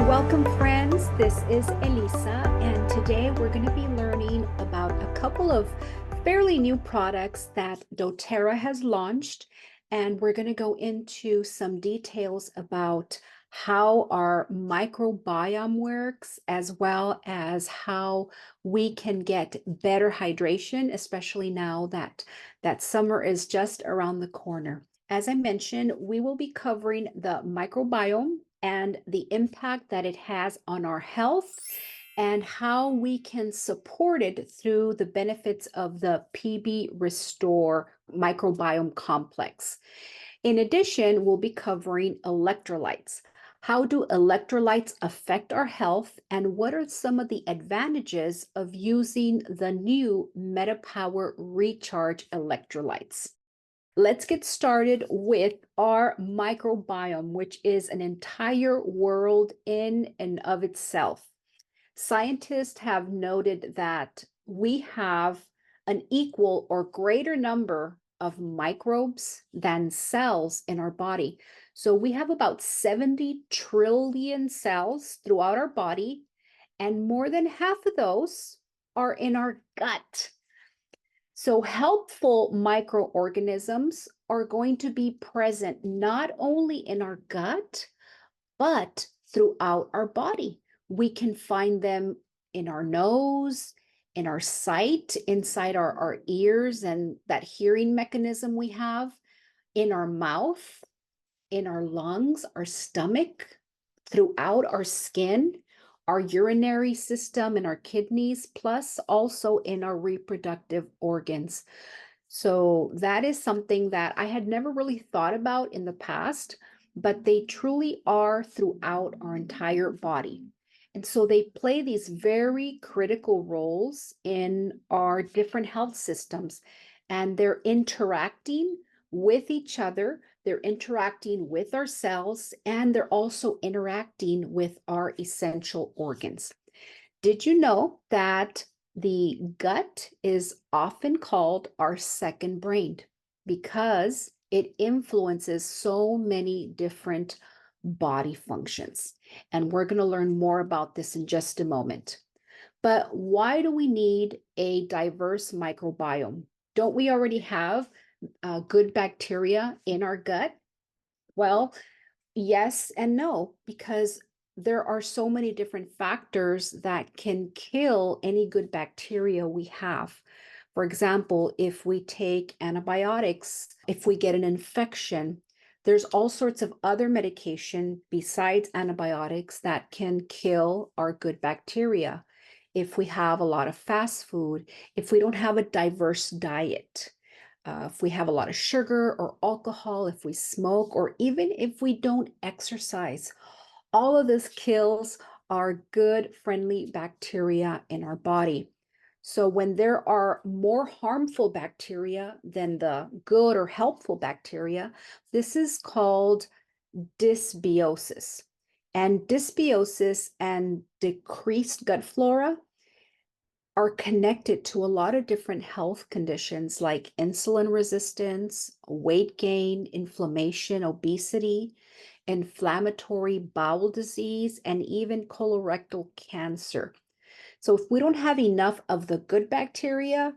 Welcome, friends. This is Elisa, and today we're going to be learning about a couple of fairly new products that doTERRA has launched, and we're going to go into some details about how our microbiome works, as well as how we can get better hydration, especially now that summer is just around the corner. As I mentioned, we will be covering the microbiome and the impact that it has on our health and how we can support it through the benefits of the PB Restore microbiome complex. In addition, we'll be covering electrolytes. How do electrolytes affect our health, and what are some of the advantages of using the new MetaPWR Recharge electrolytes? Let's get started with our microbiome, which is an entire world in and of itself. Scientists have noted that we have an equal or greater number of microbes than cells in our body. So we have about 70 trillion cells throughout our body, and more than half of those are in our gut. So helpful microorganisms are going to be present not only in our gut, but throughout our body. We can find them in our nose, in our sight, inside our ears and that hearing mechanism we have, in our mouth, in our lungs, our stomach, throughout our skin, our urinary system and our kidneys, plus also in our reproductive organs. So that is something that I had never really thought about in the past, but they truly are throughout our entire body. And so they play these very critical roles in our different health systems, and they're interacting with each other. They're interacting with our cells, and they're also interacting with our essential organs. Did you know that the gut is often called our second brain because it influences so many different body functions? And we're going to learn more about this in just a moment. But why do we need a diverse microbiome? Don't we already have good bacteria in our gut? Well, yes and no, because there are so many different factors that can kill any good bacteria we have. For example, if we take antibiotics, if we get an infection, there's all sorts of other medication besides antibiotics that can kill our good bacteria. If we have a lot of fast food, if we don't have a diverse diet, if we have a lot of sugar or alcohol, if we smoke, or even if we don't exercise, all of this kills our good, friendly bacteria in our body. So when there are more harmful bacteria than the good or helpful bacteria, this is called dysbiosis. And dysbiosis and decreased gut flora are connected to a lot of different health conditions like insulin resistance, weight gain, inflammation, obesity, inflammatory bowel disease, and even colorectal cancer. So if we don't have enough of the good bacteria,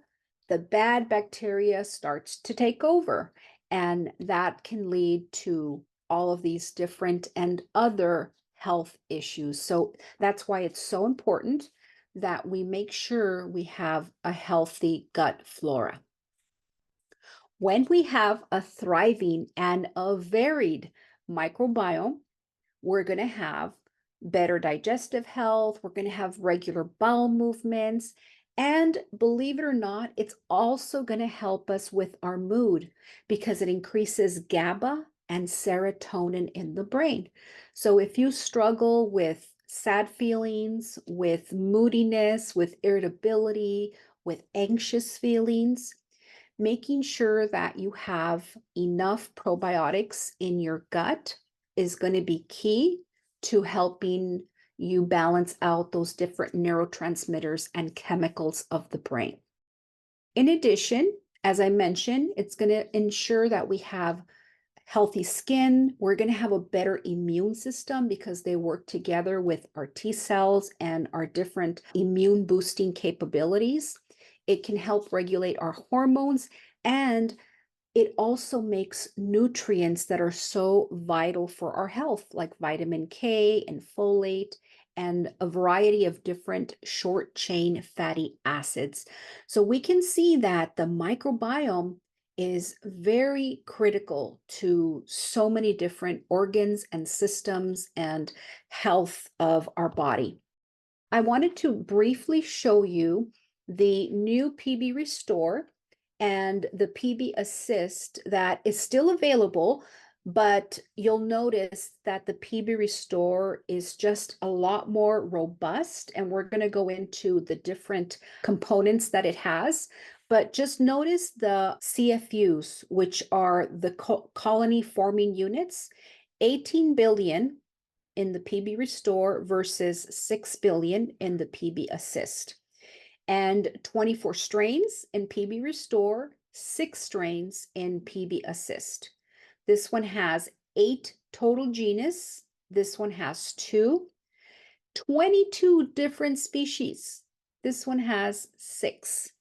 the bad bacteria starts to take over, and that can lead to all of these different and other health issues. So that's why it's so important that we make sure we have a healthy gut flora. When we have a thriving and a varied microbiome, we're going to have better digestive health, we're going to have regular bowel movements, and believe it or not, it's also going to help us with our mood because it increases GABA and serotonin in the brain. So if you struggle with sad feelings, with moodiness, with irritability, with anxious feelings, making sure that you have enough probiotics in your gut is going to be key to helping you balance out those different neurotransmitters and chemicals of the brain. In addition, as I mentioned, it's going to ensure that we have healthy skin. We're going to have a better immune system because they work together with our T cells and our different immune boosting capabilities. It can help regulate our hormones, and it also makes nutrients that are so vital for our health, like vitamin K and folate, and a variety of different short chain fatty acids. So we can see that the microbiome is very critical to so many different organs and systems and health of our body. I wanted to briefly show you the new PB Restore and the PB Assist that is still available, but you'll notice that the PB Restore is just a lot more robust, and we're going to go into the different components that it has. But just notice the CFUs, which are the colony forming units, 18 billion in the PB Restore versus 6 billion in the PB Assist. And 24 strains in PB Restore, 6 strains in PB Assist. This one has 8 total genus. This one has 2. 22 different species. This one has 6.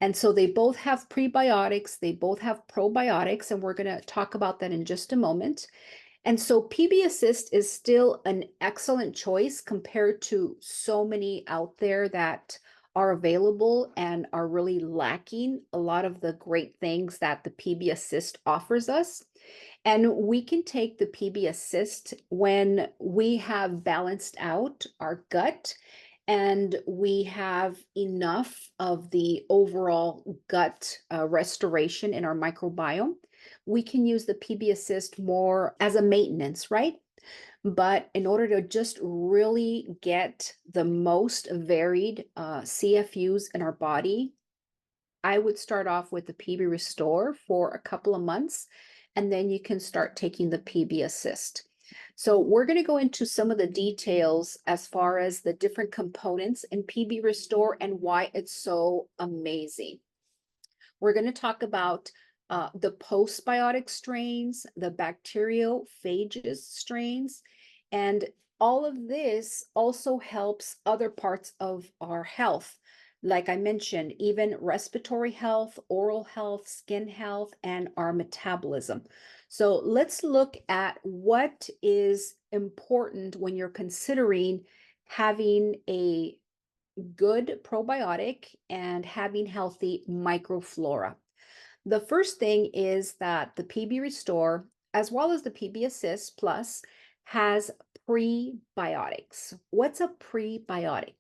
And so they both have prebiotics, they both have probiotics, and we're going to talk about that in just a moment. And so PB Assist is still an excellent choice compared to so many out there that are available and are really lacking a lot of the great things that the PB Assist offers us. And we can take the PB Assist when we have balanced out our gut and we have enough of the overall gut restoration in our microbiome. We can use the PB Assist more as a maintenance, right? But in order to just really get the most varied CFUs in our body, I would start off with the PB Restore for a couple of months, and then you can start taking the PB Assist. So we're going to go into some of the details as far as the different components in PB Restore and why it's so amazing. We're going to talk about the postbiotic strains, the bacteriophages strains, and all of this also helps other parts of our health. Like I mentioned, even respiratory health, oral health, skin health, and our metabolism. So let's look at what is important when you're considering having a good probiotic and having healthy microflora. The first thing is that the PB Restore, as well as the PB Assist Plus, has prebiotics. What's a prebiotic?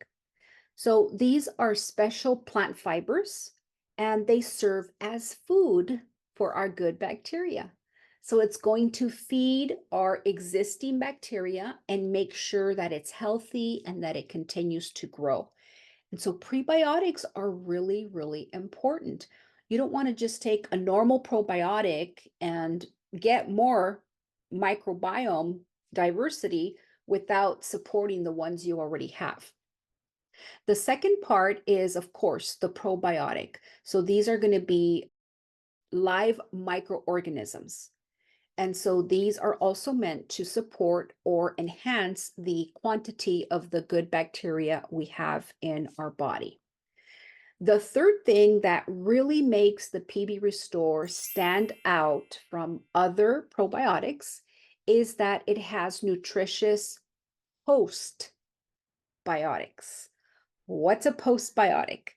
So these are special plant fibers, and they serve as food for our good bacteria. So it's going to feed our existing bacteria and make sure that it's healthy and that it continues to grow. And so prebiotics are really, really important. You don't want to just take a normal probiotic and get more microbiome diversity without supporting the ones you already have. The second part is, of course, the probiotic. So these are going to be live microorganisms. And so these are also meant to support or enhance the quantity of the good bacteria we have in our body. The third thing that really makes the PB Restore stand out from other probiotics is that it has nutritious postbiotics. What's a postbiotic?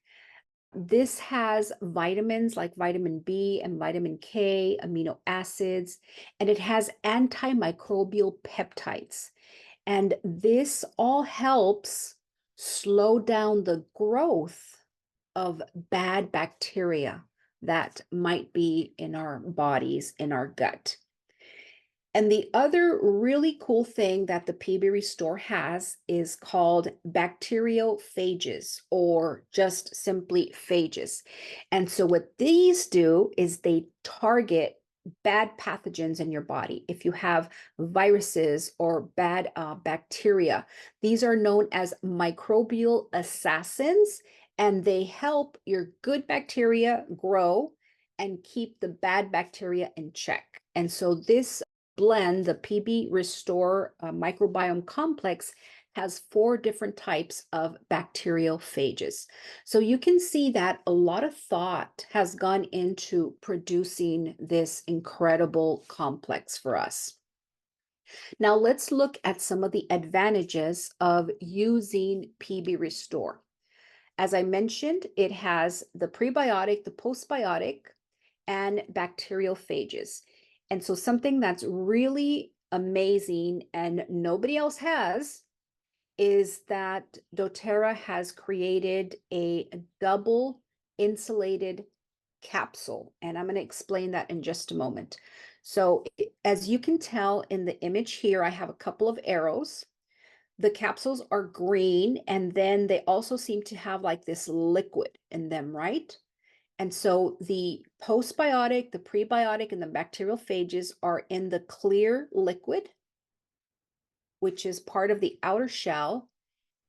This has vitamins like vitamin B and vitamin K, amino acids, and it has antimicrobial peptides. And this all helps slow down the growth of bad bacteria that might be in our bodies, in our gut. And the other really cool thing that the PB Restore has is called bacteriophages, or just simply phages. And so what these do is they target bad pathogens in your body. If you have viruses or bad bacteria, these are known as microbial assassins, and they help your good bacteria grow and keep the bad bacteria in check. And so this blend, the PB Restore Microbiome Complex, has 4 different types of bacterial phages. So you can see that a lot of thought has gone into producing this incredible complex for us. Now let's look at some of the advantages of using PB Restore. As I mentioned, it has the prebiotic, the postbiotic, and bacterial phages. And so something that's really amazing and nobody else has is that doTERRA has created a double insulated capsule. And I'm going to explain that in just a moment. So as you can tell in the image here, I have a couple of arrows. The capsules are green, and then they also seem to have like this liquid in them, right? And so the postbiotic, the prebiotic, and the bacterial phages are in the clear liquid, which is part of the outer shell.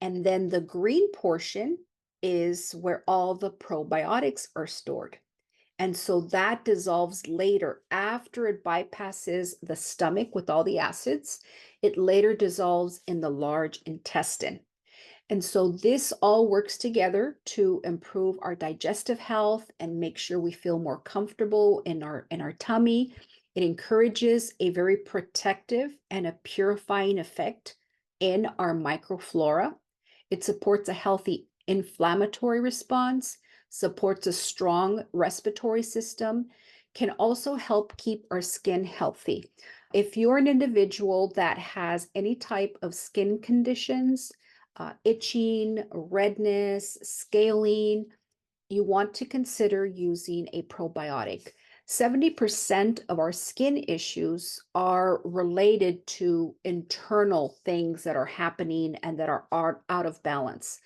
And then the green portion is where all the probiotics are stored. And so that dissolves later after it bypasses the stomach with all the acids. It later dissolves in the large intestine. And so this all works together to improve our digestive health and make sure we feel more comfortable in our tummy. It encourages a very protective and a purifying effect in our microflora. It supports a healthy inflammatory response, supports a strong respiratory system, can also help keep our skin healthy. If you're an individual that has any type of skin conditions, itching, redness, scaling, you want to consider using a probiotic. 70% of our skin issues are related to internal things that are happening and that are out of balance.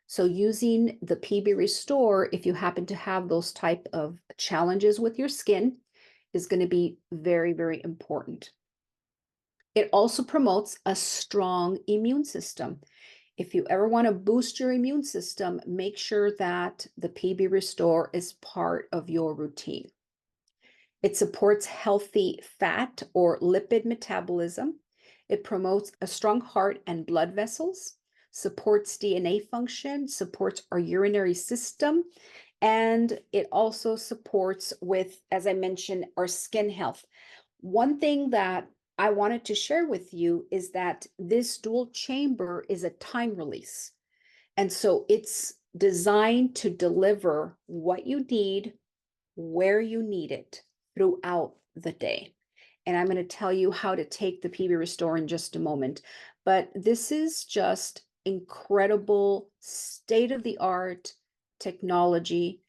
So using the PB Restore, if you happen to have those type of challenges with your skin, is going to be very, very important. It also promotes a strong immune system. If you ever want to boost your immune system, make sure that the PB Restore is part of your routine. It supports healthy fat or lipid metabolism. It promotes a strong heart and blood vessels, supports DNA function, supports our urinary system, and it also supports with, as I mentioned, our skin health. One thing that I wanted to share with you is that this dual chamber is a time release. And so it's designed to deliver what you need, where you need it throughout the day. And I'm going to tell you how to take the PB Restore in just a moment. But this is just incredible state-of-the-art technology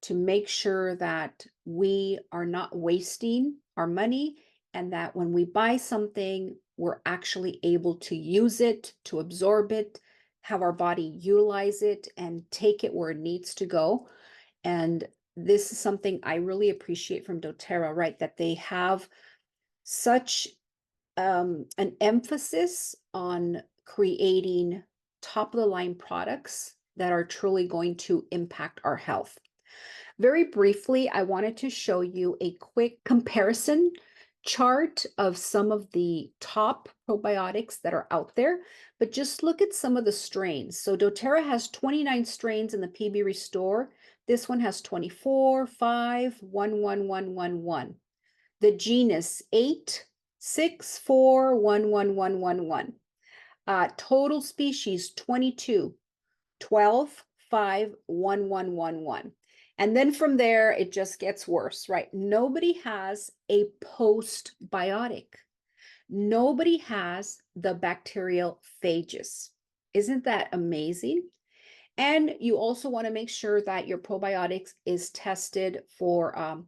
to make sure that we are not wasting our money and that when we buy something, we're actually able to use it, to absorb it, have our body utilize it and take it where it needs to go. And this is something I really appreciate from doTERRA, right? That they have such an emphasis on creating top of the line products that are truly going to impact our health. Very briefly, I wanted to show you a quick comparison chart of some of the top probiotics that are out there, but just look at some of the strains. So doTERRA has 29 strains in the PB Restore. This one has 24, 5, 1, 1, 1, 1, 1. The genus 8, 6, 4, 1, 1, 1, 1, 1. Total species 22, 12, 5, 1, 1, 1, 1. And then from there, it just gets worse, right? Nobody has a postbiotic. Nobody has the bacterial phages. Isn't that amazing? And you also want to make sure that your probiotics is tested for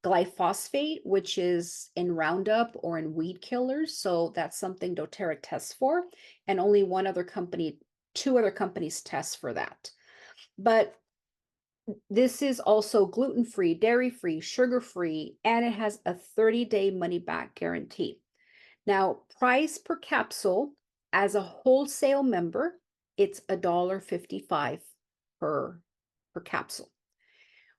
glyphosate, which is in Roundup or in weed killers. So that's something doTERRA tests for. And only two other companies test for that. But this is also gluten-free, dairy-free, sugar-free, and it has a 30-day money-back guarantee. Now, price per capsule as a wholesale member, it's $1.55 per capsule.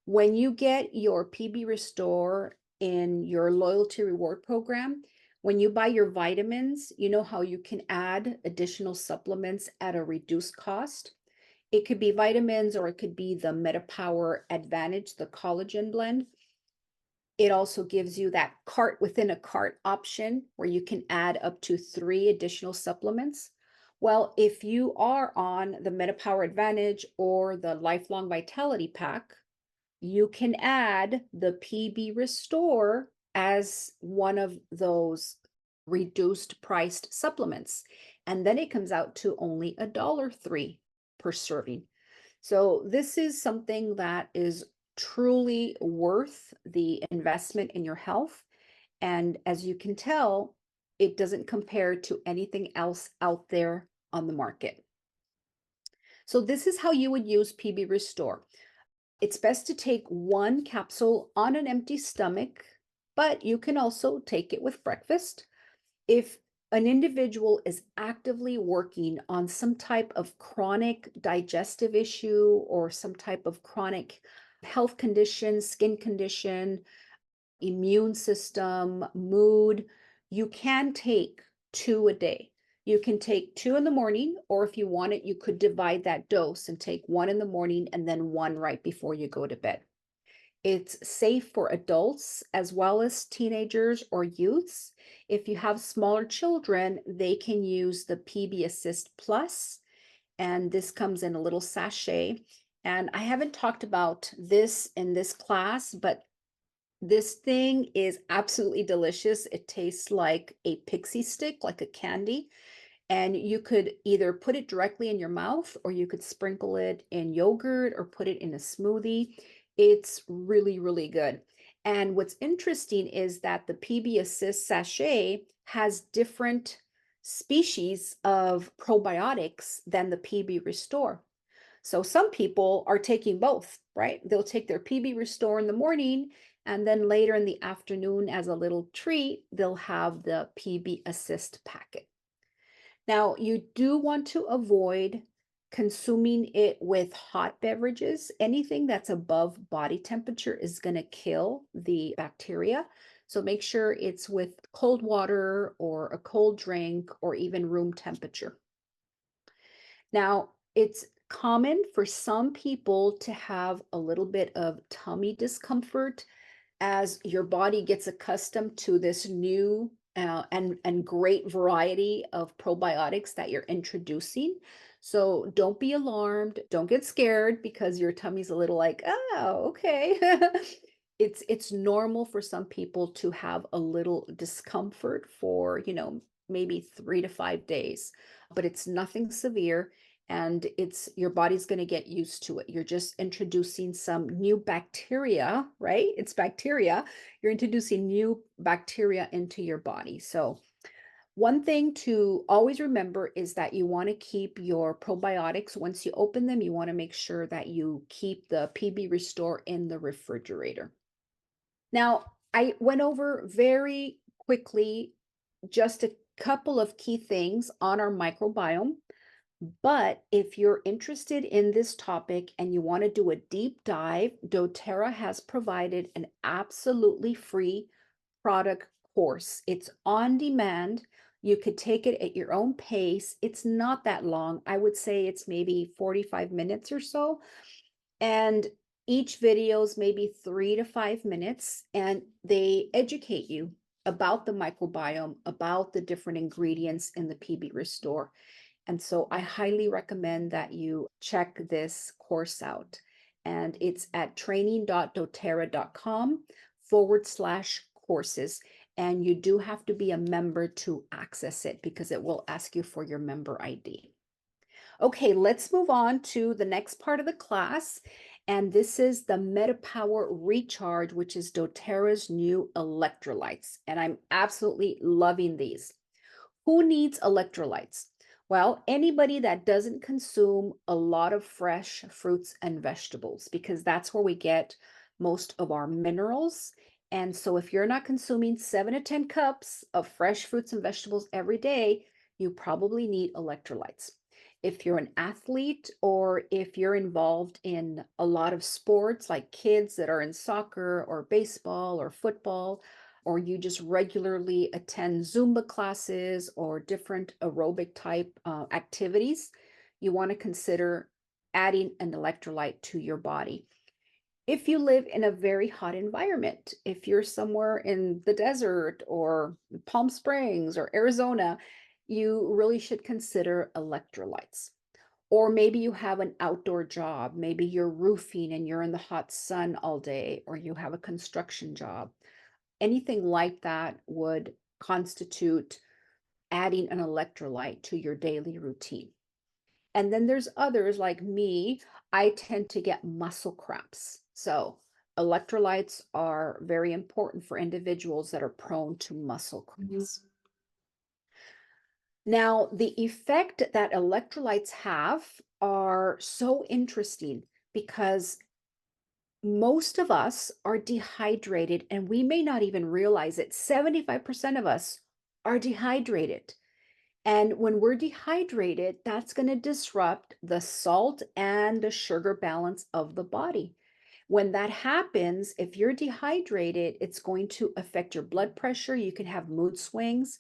When you get your PB Restore in your loyalty reward program, when you buy your vitamins, you know how you can add additional supplements at a reduced cost? It could be vitamins or it could be the MetaPWR Advantage, the collagen blend. It also gives you that cart within a cart option where you can add up to 3 additional supplements. Well, if you are on the MetaPWR Advantage or the Lifelong Vitality Pack, you can add the PB Restore as one of those reduced priced supplements. And then it comes out to only $1.03 per serving. So this is something that is truly worth the investment in your health. And as you can tell, it doesn't compare to anything else out there on the market. So this is how you would use PB Restore. It's best to take 1 capsule on an empty stomach, but you can also take it with breakfast. If an individual is actively working on some type of chronic digestive issue or some type of chronic health condition, skin condition, immune system, mood, you can take 2 a day. You can take 2 in the morning, or if you want it, you could divide that dose and take 1 in the morning and then 1 right before you go to bed. It's safe for adults as well as teenagers or youths. If you have smaller children, they can use the PB Assist Plus, and this comes in a little sachet. And I haven't talked about this in this class, but this thing is absolutely delicious. It tastes like a pixie stick, like a candy. And you could either put it directly in your mouth or you could sprinkle it in yogurt or put it in a smoothie. It's really, really good. And what's interesting is that the PB Assist sachet has different species of probiotics than the PB Restore. So some people are taking both, right? They'll take their PB Restore in the morning, and then later in the afternoon, as a little treat, they'll have the PB Assist packet. Now, you do want to avoid consuming it with hot beverages. Anything that's above body temperature is going to kill the bacteria. So make sure it's with cold water or a cold drink or even room temperature. Now, it's common for some people to have a little bit of tummy discomfort as your body gets accustomed to this new and great variety of probiotics that you're introducing. So don't be alarmed. Don't get scared because your tummy's a little like, oh, okay. It's normal for some people to have a little discomfort for, maybe 3 to 5 days, but it's nothing severe and it's your body's going to get used to it. You're just introducing some new bacteria, right? It's bacteria. You're introducing new bacteria into your body. So one thing to always remember is that you want to keep your probiotics, once you open them, you want to make sure that you keep the PB Restore in the refrigerator. Now, I went over very quickly just a couple of key things on our microbiome. But if you're interested in this topic and you want to do a deep dive, doTERRA has provided an absolutely free product course. It's on demand. You could take it at your own pace. It's not that long. I would say it's maybe 45 minutes or so. And each video is maybe 3 to 5 minutes, and they educate you about the microbiome, about the different ingredients in the PB Restore. And so I highly recommend that you check this course out. And it's at training.doterra.com/courses. And you do have to be a member to access it because it will ask you for your member ID. Okay, let's move on to the next part of the class. And this is the MetaPWR Recharge, which is doTERRA's new electrolytes. And I'm absolutely loving these. Who needs electrolytes? Well, anybody that doesn't consume a lot of fresh fruits and vegetables, because that's where we get most of our minerals. And so if you're not consuming 7 to 10 cups of fresh fruits and vegetables every day, you probably need electrolytes. If you're an athlete or if you're involved in a lot of sports, like kids that are in soccer or baseball or football, or you just regularly attend Zumba classes or different aerobic type activities, you want to consider adding an electrolyte to your body. If you live in a very hot environment, if you're somewhere in the desert or Palm Springs or Arizona, you really should consider electrolytes. Or maybe you have an outdoor job. Maybe you're roofing and you're in the hot sun all day, or you have a construction job. Anything like that would constitute adding an electrolyte to your daily routine. And then there's others like me, I tend to get muscle cramps. So electrolytes are very important for individuals that are prone to muscle cramps. Now, the effect that electrolytes have are so interesting because most of us are dehydrated and we may not even realize it. 75% of us are dehydrated. And when we're dehydrated, that's going to disrupt the salt and the sugar balance of the body. When that happens, if you're dehydrated, it's going to affect your blood pressure. You can have mood swings,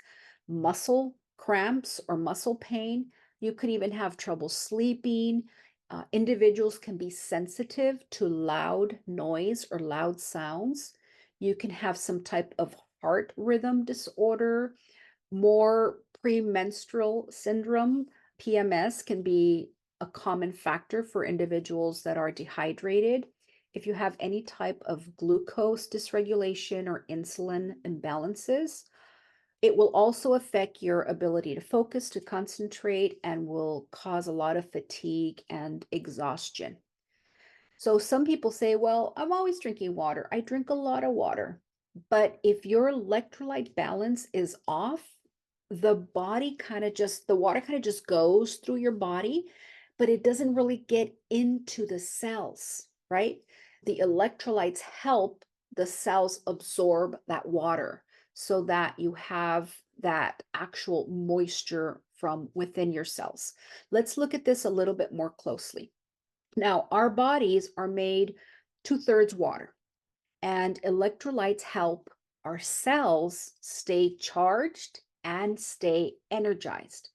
muscle cramps, or muscle pain. You could even have trouble sleeping. Individuals can be sensitive to loud noise or loud sounds. You can have some type of heart rhythm disorder. More premenstrual syndrome, PMS, can be a common factor for individuals that are dehydrated. If you have any type of glucose dysregulation or insulin imbalances, it will also affect your ability to focus, to concentrate, and will cause a lot of fatigue and exhaustion. So some people say, well, I'm always drinking water. I drink a lot of water. But if your electrolyte balance is off, the water kind of just goes through your body, but it doesn't really get into the cells, right? The electrolytes help the cells absorb that water so that you have that actual moisture from within your cells. Let's look at this a little bit more closely. Now, our bodies are made two-thirds water, and electrolytes help our cells stay charged and stay energized.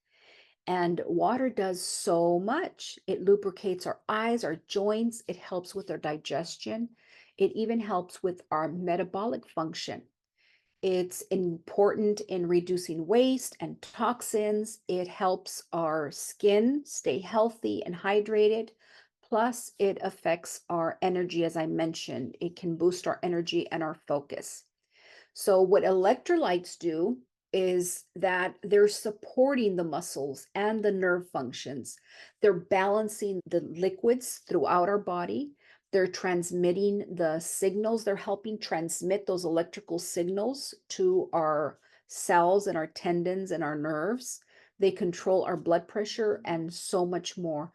And water does so much. It lubricates our eyes, our joints, it helps with our digestion, it even helps with our metabolic function. It's important in reducing waste and toxins. It helps our skin stay healthy and hydrated. Plus, it affects our energy, as I mentioned. It can boost our energy and our focus. So, what electrolytes do is that they're supporting the muscles and the nerve functions. They're balancing the liquids throughout our body. They're transmitting the signals. They're helping transmit those electrical signals to our cells and our tendons and our nerves. They control our blood pressure and so much more.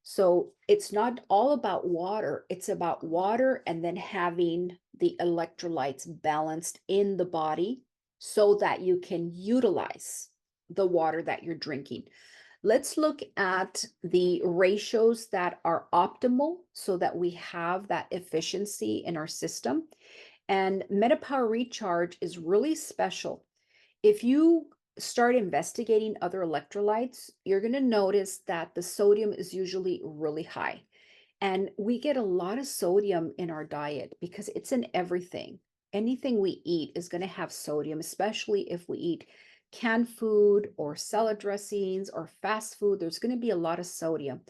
So it's not all about water, it's about water and then having the electrolytes balanced in the body so that you can utilize the water that you're drinking. Let's look at the ratios that are optimal so that we have that efficiency in our system. And MetaPWR Recharge is really special. If you start investigating other electrolytes, you're going to notice that the sodium is usually really high. And we get a lot of sodium in our diet because it's in everything. Anything we eat is going to have sodium, especially if we eat canned food or salad dressings or fast food. There's going to be a lot of sodium.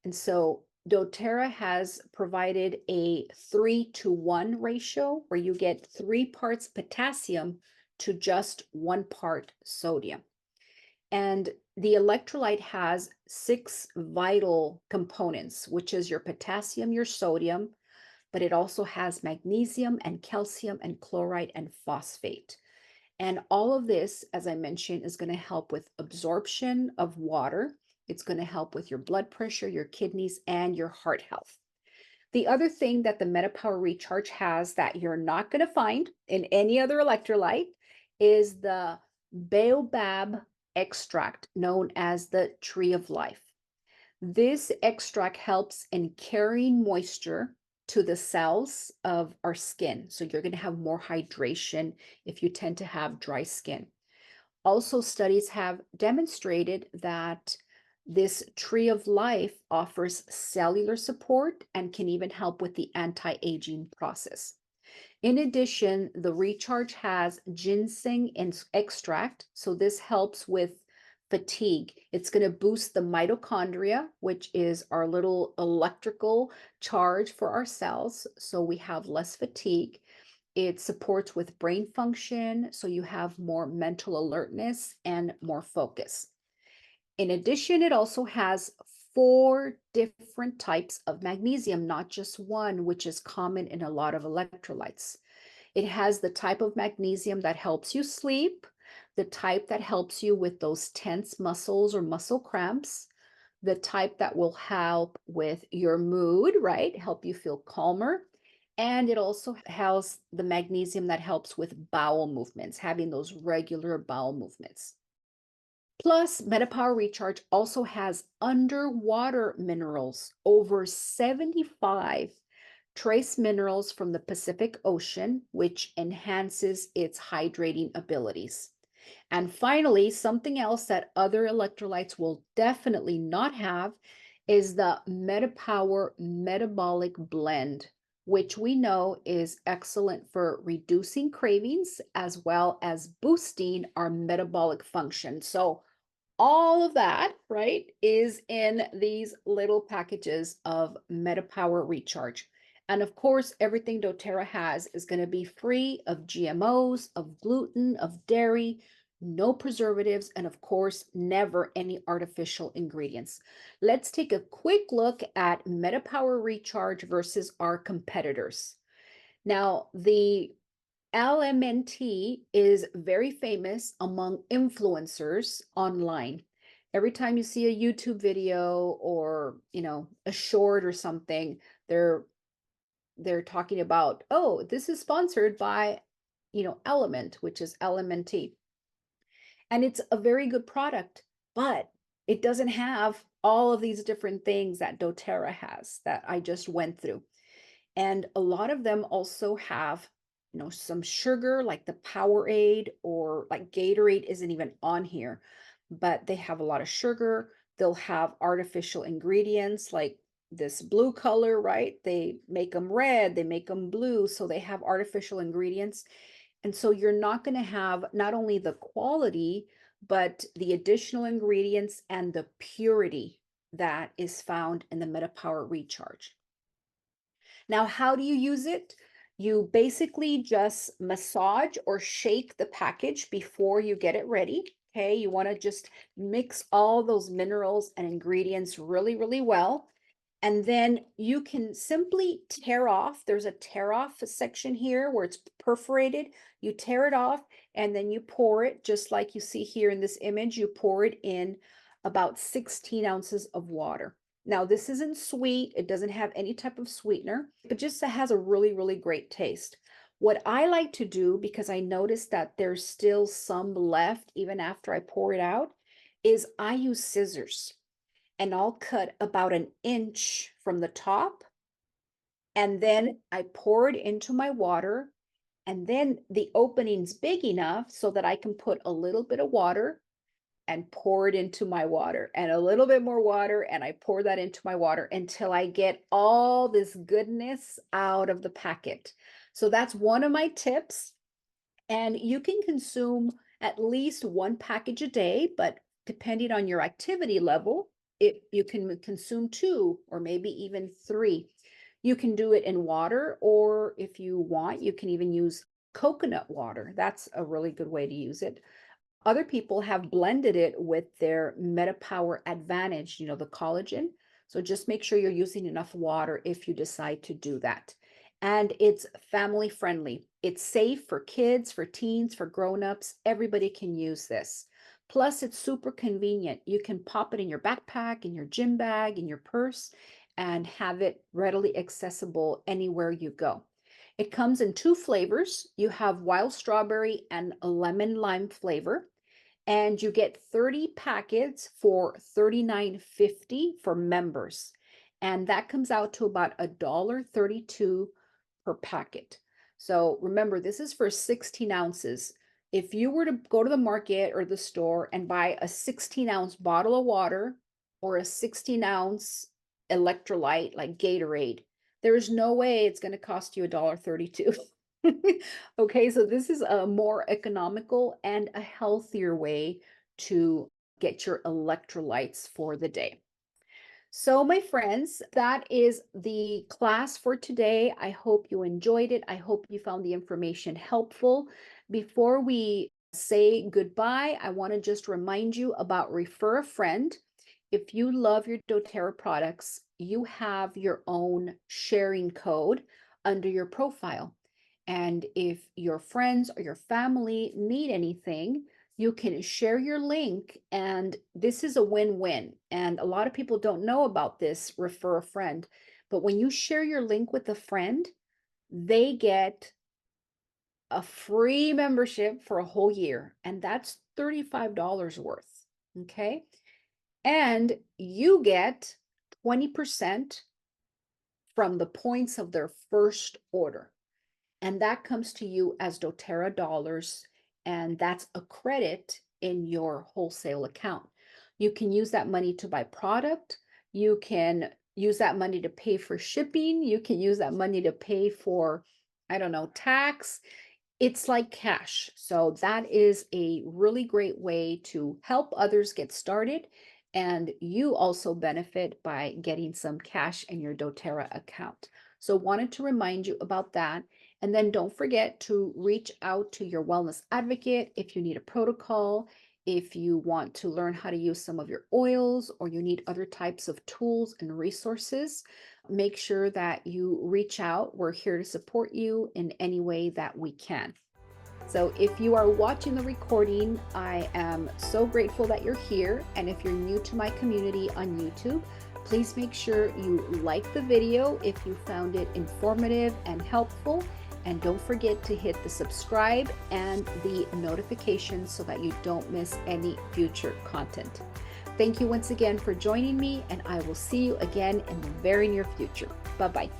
And so doTERRA has provided a 3-to-1 ratio where you get 3 parts potassium to just 1 part sodium. And the electrolyte has 6 vital components, which is your potassium, your sodium, but it also has magnesium and calcium and chloride and phosphate. And all of this, as I mentioned, is going to help with absorption of water. It's going to help with your blood pressure, your kidneys, and your heart health. The other thing that the MetaPWR Recharge has that you're not going to find in any other electrolyte is the baobab extract known as the tree of life. This extract helps in carrying moisture to the cells of our skin. So you're going to have more hydration if you tend to have dry skin. Also, studies have demonstrated that this tree of life offers cellular support and can even help with the anti-aging process. In addition, the recharge has ginseng extract, so this helps with fatigue. It's going to boost the mitochondria, which is our little electrical charge for our cells, so we have less fatigue. It supports with brain function, so you have more mental alertness and more focus. In addition, it also has 4 different types of magnesium, not just one, which is common in a lot of electrolytes. It has the type of magnesium that helps you sleep, the type that helps you with those tense muscles or muscle cramps, the type that will help with your mood, right? Help you feel calmer. And it also has the magnesium that helps with bowel movements, having those regular bowel movements. Plus, MetaPWR Recharge also has underwater minerals, over 75 trace minerals from the Pacific Ocean, which enhances its hydrating abilities. And finally, something else that other electrolytes will definitely not have is the MetaPWR Metabolic Blend, which we know is excellent for reducing cravings as well as boosting our metabolic function. So all of that, right, is in these little packages of MetaPWR Recharge. And of course, everything doTERRA has is going to be free of GMOs, of gluten, of dairy, no preservatives, and of course, never any artificial ingredients. Let's take a quick look at MetaPWR Recharge versus our competitors. Now, the LMNT is very famous among influencers online. Every time you see a YouTube video or, a short or something, they're talking about, oh, this is sponsored by, Element, which is LMNT. And it's a very good product, but it doesn't have all of these different things that doTERRA has that I just went through. And a lot of them also have, some sugar like the Powerade, or like Gatorade isn't even on here, but they have a lot of sugar. They'll have artificial ingredients like this blue color, right? They make them red, they make them blue. So they have artificial ingredients. And so you're not going to have not only the quality, but the additional ingredients and the purity that is found in the MetaPWR Recharge. Now, how do you use it? You basically just massage or shake the package before you get it ready. Okay, you want to just mix all those minerals and ingredients really, really well. And then you can simply tear off. There's a tear off section here where it's perforated. You tear it off and then you pour it just like you see here in this image. You pour it in about 16 ounces of water. Now, this isn't sweet. It doesn't have any type of sweetener, but just has a really, really great taste. What I like to do, because I noticed that there's still some left even after I pour it out, is I use scissors and I'll cut about an inch from the top, and then I pour it into my water, and then the opening's big enough so that I can put a little bit of water and pour it into my water, and a little bit more water, and I pour that into my water until I get all this goodness out of the packet. So that's one of my tips. And you can consume at least 1 package a day, but depending on your activity level, you can consume 2 or maybe even 3. You can do it in water, or if you want, you can even use coconut water. That's a really good way to use it. Other people have blended it with their MetaPWR Advantage, the collagen. So just make sure you're using enough water if you decide to do that. And it's family friendly. It's safe for kids, for teens, for grown-ups. Everybody can use this. Plus, it's super convenient. You can pop it in your backpack, in your gym bag, in your purse, and have it readily accessible anywhere you go. It comes in 2 flavors. You have wild strawberry and a lemon lime flavor. and you get 30 packets for $39.50 for members. And that comes out to about $1.32 per packet. So remember, this is for 16 ounces. If you were to go to the market or the store and buy a 16-ounce bottle of water or a 16-ounce electrolyte like Gatorade, there's no way it's going to cost you $1.32. Okay, so this is a more economical and a healthier way to get your electrolytes for the day. So, my friends, that is the class for today. I hope you enjoyed it. I hope you found the information helpful. Before we say goodbye, I want to just remind you about Refer a Friend. If you love your doTERRA products, you have your own sharing code under your profile. And if your friends or your family need anything, you can share your link, and this is a win-win. And a lot of people don't know about this Refer a Friend, but when you share your link with a friend, they get a free membership for a whole year, and that's $35 worth. Okay, and you get 20% from the points of their first order. And that comes to you as doTERRA dollars, and that's a credit in your wholesale account. You can use that money to buy product. You can use that money to pay for shipping. You can use that money to pay for, I don't know, tax. It's like cash. So that is a really great way to help others get started. And you also benefit by getting some cash in your doTERRA account. So wanted to remind you about that. And then don't forget to reach out to your wellness advocate if you need a protocol, if you want to learn how to use some of your oils, or you need other types of tools and resources. Make sure that you reach out. We're here to support you in any way that we can. So if you are watching the recording, I am so grateful that you're here. And if you're new to my community on YouTube, please make sure you like the video if you found it informative and helpful. And don't forget to hit the subscribe and the notifications so that you don't miss any future content. Thank you once again for joining me, and I will see you again in the very near future. Bye-bye.